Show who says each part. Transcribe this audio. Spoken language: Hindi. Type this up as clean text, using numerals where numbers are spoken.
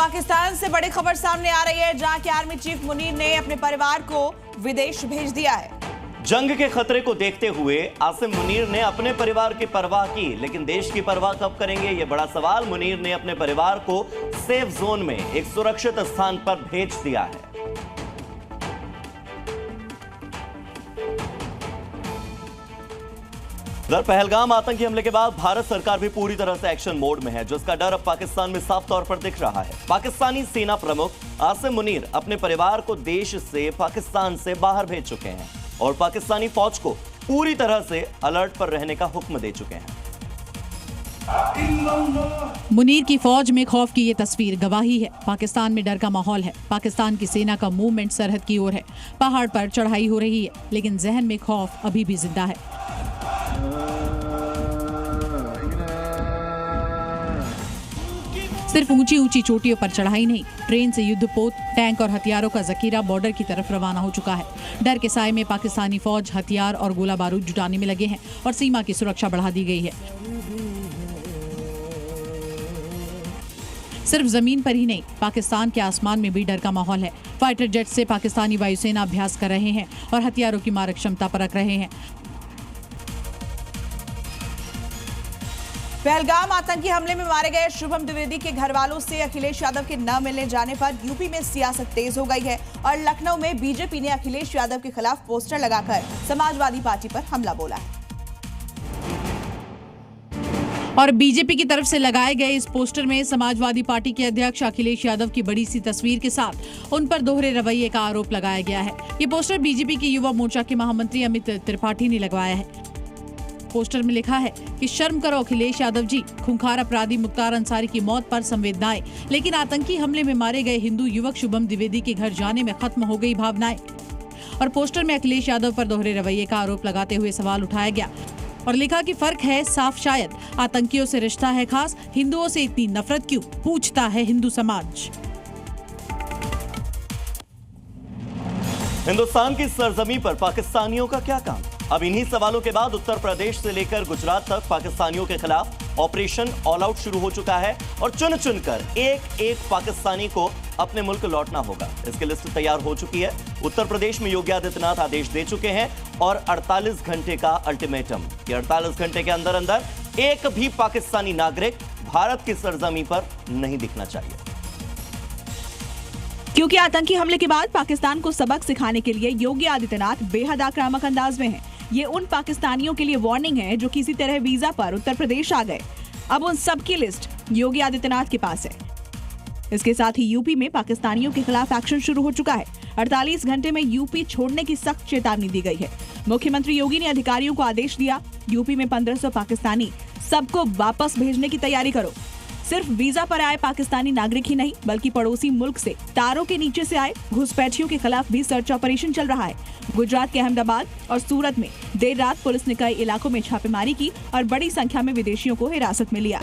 Speaker 1: पाकिस्तान से बड़ी खबर सामने आ रही है, जहां के आर्मी चीफ मुनीर ने अपने परिवार को विदेश भेज दिया है।
Speaker 2: जंग के खतरे को देखते हुए आसिम मुनीर ने अपने परिवार की परवाह की, लेकिन देश की परवाह कब करेंगे, यह बड़ा सवाल। मुनीर ने अपने परिवार को सेफ जोन में एक सुरक्षित स्थान पर भेज दिया है। उधर पहलगाम आतंकी हमले के बाद भारत सरकार भी पूरी तरह से एक्शन मोड में है, जिसका डर अब पाकिस्तान में साफ तौर पर दिख रहा है। पाकिस्तानी सेना प्रमुख आसिम मुनीर अपने परिवार को देश से, पाकिस्तान से बाहर भेज चुके हैं और पाकिस्तानी फौज को पूरी तरह से अलर्ट पर रहने का हुक्म दे चुके हैं।
Speaker 3: मुनीर की फौज में खौफ की ये तस्वीर गवाही है। पाकिस्तान में डर का माहौल है। पाकिस्तान की सेना का मूवमेंट सरहद की ओर है। पहाड़ पर चढ़ाई हो रही है, लेकिन जहन में खौफ अभी भी जिंदा है। सिर्फ ऊंची ऊंची चोटियों पर चढ़ाई नहीं, ट्रेन से युद्धपोत, टैंक और हथियारों का जखीरा बॉर्डर की तरफ रवाना हो चुका है। डर के साए में पाकिस्तानी फौज हथियार और गोला बारूद जुटाने में लगे हैं और सीमा की सुरक्षा बढ़ा दी गई है। सिर्फ जमीन पर ही नहीं, पाकिस्तान के आसमान में भी डर का माहौल है। फाइटर जेट से पाकिस्तानी वायुसेना अभ्यास कर रहे हैं और हथियारों की मारक क्षमता परख रहे हैं।
Speaker 1: पहलगाम आतंकी हमले में मारे गए शुभम द्विवेदी के घर वालों से अखिलेश यादव के न मिलने जाने पर यूपी में सियासत तेज हो गई है और लखनऊ में बीजेपी ने अखिलेश यादव के खिलाफ पोस्टर लगाकर समाजवादी पार्टी पर हमला बोला है।
Speaker 3: और बीजेपी की तरफ से लगाए गए इस पोस्टर में समाजवादी पार्टी के अध्यक्ष अखिलेश यादव की बड़ी सी तस्वीर के साथ उन पर दोहरे रवैये का आरोप लगाया गया है। ये पोस्टर बीजेपी के युवा मोर्चा के महामंत्री अमित त्रिपाठी ने लगवाया है। पोस्टर में लिखा है कि शर्म करो अखिलेश यादव जी, खूंखार अपराधी मुख्तार अंसारी की मौत पर संवेदनाएं, लेकिन आतंकी हमले में मारे गए हिंदू युवक शुभम द्विवेदी के घर जाने में खत्म हो गई भावनाएं। और पोस्टर में अखिलेश यादव पर दोहरे रवैये का आरोप लगाते हुए सवाल उठाया गया और लिखा कि फर्क है साफ शायद, आतंकियों से रिश्ता है खास, हिंदुओं से इतनी नफरत क्यों, पूछता है हिंदू समाज।
Speaker 2: हिंदुस्तान की सरजमी पर पाकिस्तानियों का क्या काम? अब इन्हीं सवालों के बाद उत्तर प्रदेश से लेकर गुजरात तक पाकिस्तानियों के खिलाफ ऑपरेशन ऑल आउट शुरू हो चुका है और चुन चुनकर एक एक पाकिस्तानी को अपने मुल्क लौटना होगा। इसकी लिस्ट तैयार हो चुकी है। उत्तर प्रदेश में योगी आदित्यनाथ आदेश दे चुके हैं और 48 घंटे का अल्टीमेटम कि 48 घंटे के अंदर अंदर एक भी पाकिस्तानी नागरिक भारत की सरजमी पर नहीं दिखना चाहिए।
Speaker 1: क्योंकि आतंकी हमले के बाद पाकिस्तान को सबक सिखाने के लिए योगी आदित्यनाथ बेहद आक्रामक अंदाज में हैं। ये उन पाकिस्तानियों के लिए वार्निंग है जो किसी तरह वीजा पर उत्तर प्रदेश आ गए। अब उन सब की लिस्ट योगी आदित्यनाथ के पास है। इसके साथ ही यूपी में पाकिस्तानियों के खिलाफ एक्शन शुरू हो चुका है। 48 घंटे में यूपी छोड़ने की सख्त चेतावनी दी गई है। मुख्यमंत्री योगी ने अधिकारियों को आदेश दिया, यूपी में 1500 पाकिस्तानी सबको वापस भेजने की तैयारी करो। सिर्फ वीजा पर आए पाकिस्तानी नागरिक ही नहीं, बल्कि पड़ोसी मुल्क से तारों के नीचे से आए घुसपैठियों के खिलाफ भी सर्च ऑपरेशन चल रहा है। गुजरात के अहमदाबाद और सूरत में देर रात पुलिस ने कई इलाकों में छापेमारी की और बड़ी संख्या में विदेशियों को हिरासत में लिया।